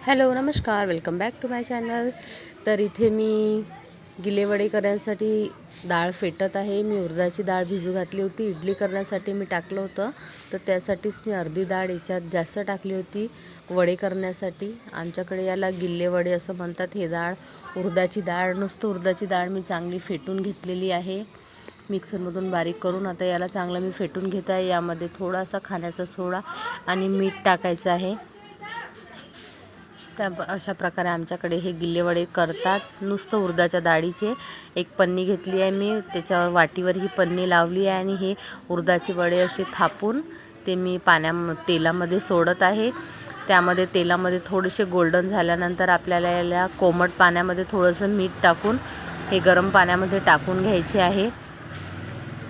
Hello नमस्कार, welcome back to my channel. तर इथे मी गिल्लेवडे करण्यासाठी डाळ फेटत आहे. मी उडदाची डाळ भिजू घातली होती. इडली करण्यासाठी मी टाकलं होतं, तर त्यासाठीच मी अर्धी डाळ याच्यात जास्त टाकली होती वडे करण्यासाठी. आमच्याकडे याला गिल्लेवडे असं म्हणतात. हे डाळ उडदाची डाळ, नुसतं उडदाची डाळ मी चांगली फेटून घेतलेली आहे मिक्सरमधून बारीक करून. आता याला चांगलं मी फेटून घेत आहे. यामध्ये थोडासा खाण्याचा सोडा आणि मीठ टाकायचं आहे. त्या अशा प्रकारे आमच्याकडे हे गिल्लेवडे करतात. नुसतं उडदाच्या डाळीचे एक पन्नी घेतली आहे मी, त्याच्यावर वाटीवर ही पन्नी लावली आहे आणि हे उडदाचे वडे असे थापून ते मी तेलामध्ये सोडत आहे. त्यामध्ये तेलामध्ये थोडेसे गोल्डन झाल्यानंतर आपल्याला याला कोमट पाण्यामध्ये थोडंसं मीठ टाकून हे गरम पाण्यामध्ये टाकून घ्यायचे आहे.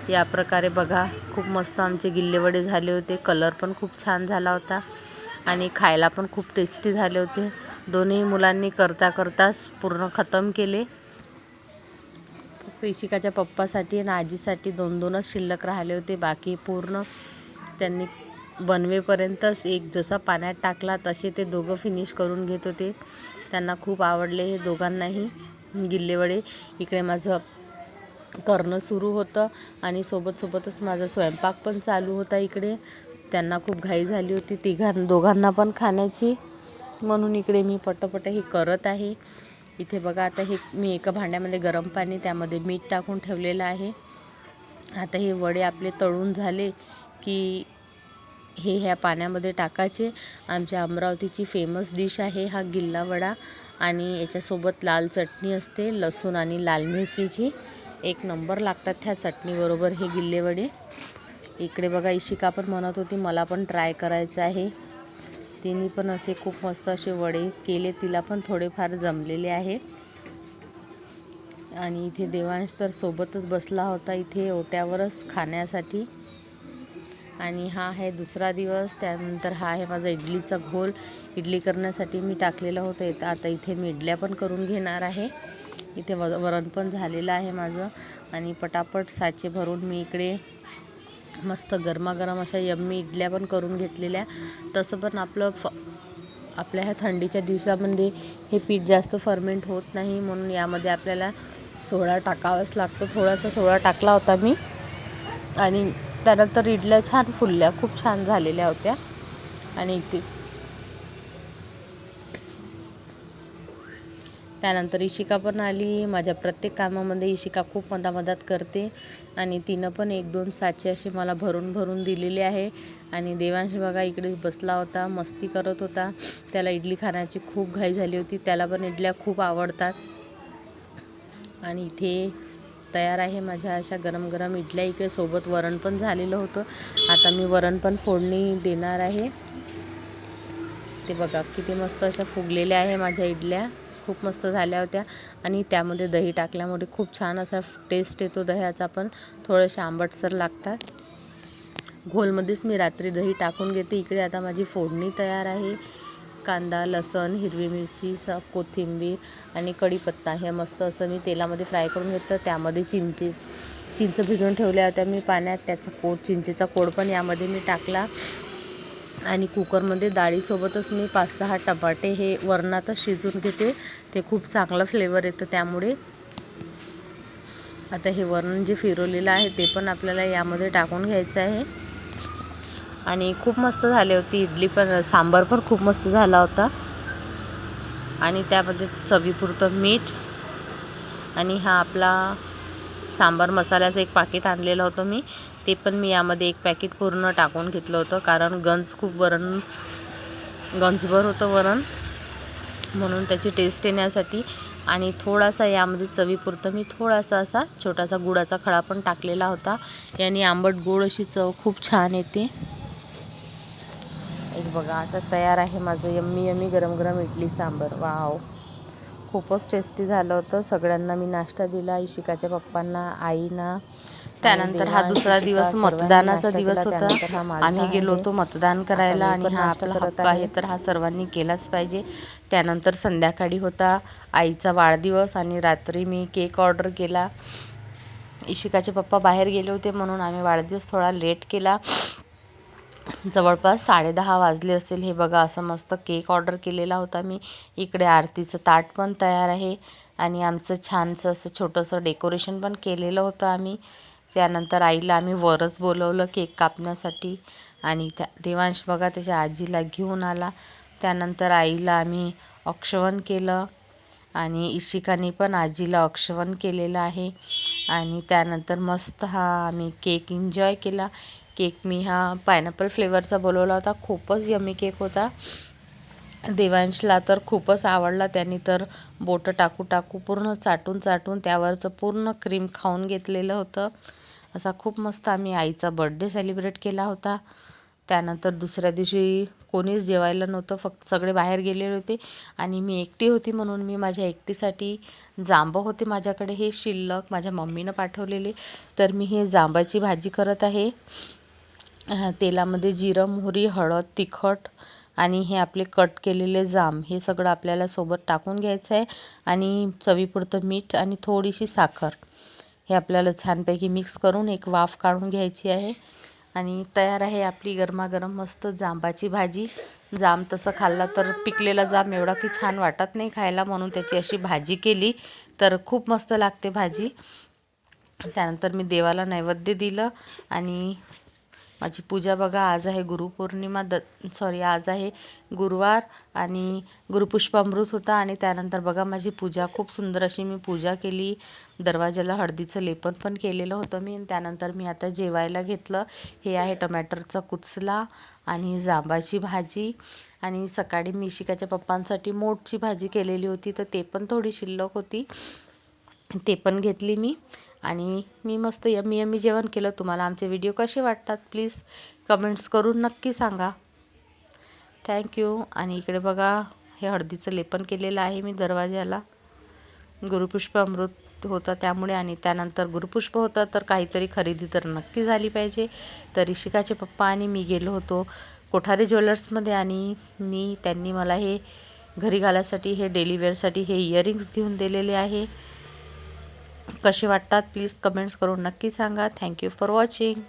या प्रकारे बघा, खूप मस्त आमचे गिल्लेवडे झाले होते. कलर पण खूप छान झाला होता आणि खायला पण खूप टेस्टी झाले होते. दोन्ही मुलांनी करताच पूर्ण खतम केले. फक्त इशिकाच्या पप्पासाठी आणि आजीसाठी दोनच शिल्लक राहिले होते. बाकी पूर्ण त्यांनी बनवेपर्यंतच एक जसा पाण्यात टाकला तसे ते दोघं फिनिश करून घेत होते. त्यांना खूप आवडले हे दोघांनाही गिल्लेवडे. इकडे माझं करणं सुरू होतं आणि सोबतच माझा स्वयंपाक पण चालू होता. इकडे त्यांना खूप घाई झाली होती दोघांना पण खाण्याची, म्हणून इकडे मी पटपट हे करत आहे. इथे बघा, आता हे मी एका भांड्यामध्ये गरम पाणी, त्यामध्ये मीठ टाकून ठेवलेलं आहे. आता हे वडे आपले तळून झाले की ह्या पाण्यामध्ये टाकायचे. आमच्या अमरावतीची फेमस डिश आहे हा गिल्ला वडा, आणि याच्यासोबत लाल चटणी असते, लसूण आणि लाल मिरचीची. एक नंबर लागतात ह्या चटणीबरोबर हे गिल्लेवडे. इकडे बघा, इशिका पण म्हणत होती मला पण ट्राय करायचं आहे. तिने पण असे खूप मस्त असे वडे केले, तिला पण थोडेफार जमलेले आहे. आणि इथे देवांश तर सोबतच बसला होता इथे ओट्यावरच खाण्यासाठी. आणि हा आहे दुसरा दिवस. त्यानंतर हा आहे माझा इडलीचा घोल. इडली करण्यासाठी मी टाकलेलं होतं. आता इथे मी इडल्या पण करून घेणार आहे. इथे वरण पण झालेलं आहे माझं, आणि पटापट साचे भरून मी इकडे मस्त गरमागरम अशा यम्मी इडल्या पण करून घेतलेल्या. तसं पण आपल्या ह्या थंडीच्या दिवसामध्ये हे पीठ जास्त फर्मेंट होत नाही, म्हणून यामध्ये आपल्याला सोडा टाकावाच लागतो. थोडासा सोडा टाकला होता मी, आणि त्यानंतर इडल्या छान फुलल्या, खूप छान झालेल्या होत्या. आणि त्यानंतर इशिका पण आली. माझ्या प्रत्येक कामामध्ये इशिका खूप मदत करते, आणि तिनं पण 1-2 साचे असे मला भरून दिलेले आहे. आणि देवांश बघा इकडे बसला होता, मस्ती करत होता. त्याला इडली खाण्याची खूप घाई झाली होती. त्याला पण इडल्या खूप आवडतात. आणि इथे तयार आहे माझ्या अशा गरम इडल्या. इकडे सोबत वरण पण झालेलं होतं. आता मी वरण पण फोडणी देणार आहे. ते बघा किती मस्त अशा फुगलेल्या आहे माझ्या इडल्या, खूप मस्त झाल्या होत्या. आणि त्यामध्ये दही टाकल्यामुळे खूप छान असा टेस्ट येतो दह्याचा पण. थोडेसे आंबटसर लागतात. घोलमध्येच मी रात्री दही टाकून घेते. इकडे आता माझी फोडणी तयार आहे. कांदा, लसूण, हिरवी मिरची, कोथिंबीर आणि कढीपत्ता हे मस्त असं मी तेलामध्ये फ्राय करून घेतलं. त्यामध्ये चिंच भिजवून ठेवल्या होत्या मी पाण्यात, त्याचा चिंचेचा कोड पण यामध्ये मी टाकला. आणि कुकरमध्ये डाळीसोबतच मी 5-6 टमाटे हे वरणातच शिजवून घेते. ते खूप चांगलं फ्लेवर येतं त्यामुळे. आता हे वरण जे फिरवलेलं आहे ते पण आपल्याला यामध्ये टाकून घ्यायचं आहे. आणि खूप मस्त झाली होती इडली पण. सांबार पण खूप मस्त झाला होता. आणि त्यामध्ये चवीपुरतं मीठ, आणि हा आपला सांबार मसाल्याचं एक पाकिट आणलेलं होतं मी, ते पण मी यामध्ये एक पॅकेट पूर्ण टाकून घेतलं होतं, कारण गंजभर होतं वरण, म्हणून त्याची टेस्ट येण्यासाठी. आणि थोडासा यामध्ये चवीपुरतं मी थोडासा असा छोटासा गुळाचा खडा पण टाकलेला होता. याने आंबट गोड अशी चव खूप छान येते. एक बघा, आता तयार आहे माझं यम्मी गरम इडली सांबार. वाव, खूपच टेस्टी झालं होतं. सगळ्यांना मी नाश्ता दिला, इशिकाच्या पप्पांना, आईना. त्यानंतर हा दुसरा दिवस मतदानाचा दिवस होता. आम्ही गेलो होतो मतदान करायला, आणि हा आपला हक्क आहे तर हा सर्वांनी केलाच पाहिजे. त्यानंतर संध्याकाळी होता आईचा वाढदिवस, आणि रात्री मी केक ऑर्डर केला. इशिकाचे पप्पा बाहेर गेले होते, म्हणून आम्ही वाढदिवस थोडा लेट केला. जवळपास 10:30 वाजले असेल. हे बघा असं मस्त केक ऑर्डर केलेला होता मी. इकडे आरतीचं ताट पण तयार आहे आणि आमचं छानसं असं छोटंसं डेकोरेशन पण केलेलं होतं आम्ही. त्यानंतर आईला आम्ही वरच बोलवलं केक कापण्यासाठी आणि देवांश बघा त्याच्या आजीला घेऊन आला. त्यानंतर आईला आम्ही औक्षवण केलं आणि इशिकाने पण आजीला औक्षवण केलेलं आहे. आणि त्यानंतर मस्त हा आम्ही केक एन्जॉय केला. केक मी हा पायनॅपल फ्लेवरचा बोलवला होता. खूपच यम्मी केक होता. देवांशला तर खूपच आवडला. त्यांनी तर बोटं टाकू पूर्ण चाटून त्यावरचं पूर्ण क्रीम खाऊन घेतलेलं होतं. असा खूप मस्त आम्ही आईचा बर्थडे सेलिब्रेट केला होता. त्यानंतर दुसऱ्या दिवशी कोणीच जेवायला नव्हतं, फक्त सगळे बाहेर गेलेले होते आणि मी एकटी होती म्हणून मी माझ्या एकटीसाठी जांब होते माझ्याकडे हे शिल्लक माझ्या मम्मीनं पाठवलेले, तर मी हे जांबाची भाजी करत आहे. तेलामध्ये जिरं, मोहरी, हळद, तिखट आणि हे आपले कट केलेले जांब हे सगळं आपल्याला सोबत टाकून घ्यायचं आहे आणि चवीपुरतं मीठ आणि थोडीशी साखर हे आपल्याला छानपैकी मिक्स करून एक वाफ काढून घ्यायची आहे आणि तयार आहे आपली गरमागरम मस्त जांबाची भाजी. जांब तसं खाल्ला तर पिकलेला जांब एवढा की छान वाटत नाही खायला, म्हणून त्याची अशी भाजी केली तर खूप मस्त लागते भाजी. त्यानंतर मी देवाला नैवेद्य दिलं आणि माझी पूजा बघा. आज आहे गुरुपौर्णिमा आज आहे गुरुवार आणि गुरुपुष्पामृत होता आणि त्यानंतर बघा माझी पूजा खूप सुंदर अशी मी पूजा केली. दरवाजाला हळदीचं लेपन पण केलेलं होतं मी. त्यानंतर मी आता जेवायला घेतलं. हे आहे टमॅटरचा कुचला आणि जांबाची भाजी आणि सकाळी मी इशिकाच्या पप्पांसाठी मोठची भाजी केलेली होती, तर ते पण थोडी शिल्लक होती, ते पण घेतली मी आणि मी मस्त यम्मी जेवण केलं. तुम्हाला आमचे व्हिडिओ कसे वाटतात प्लीज कमेंट्स करून नक्की सांगा. थँक्यू. आणि इकडे बघा हे हळदीचं लेपन केलेलं आहे मी दरवाजाला. गुरुपुष्प अमृत होतं त्यामुळे आणि त्यानंतर गुरुपुष्प होतं तर काहीतरी खरेदी तर नक्की झाली पाहिजे. तर इशिकाचे पप्पा आणि मी गेलो होतो कोठारे ज्वेलर्समध्ये आणि त्यांनी मला हे घरी घालायसाठी हे डेली वेअरसाठी हे इयरिंग्स घेऊन दिलेले आहे. कसे वाटतात प्लीज कमेंट्स करून नक्की सांगा. Thank you for watching.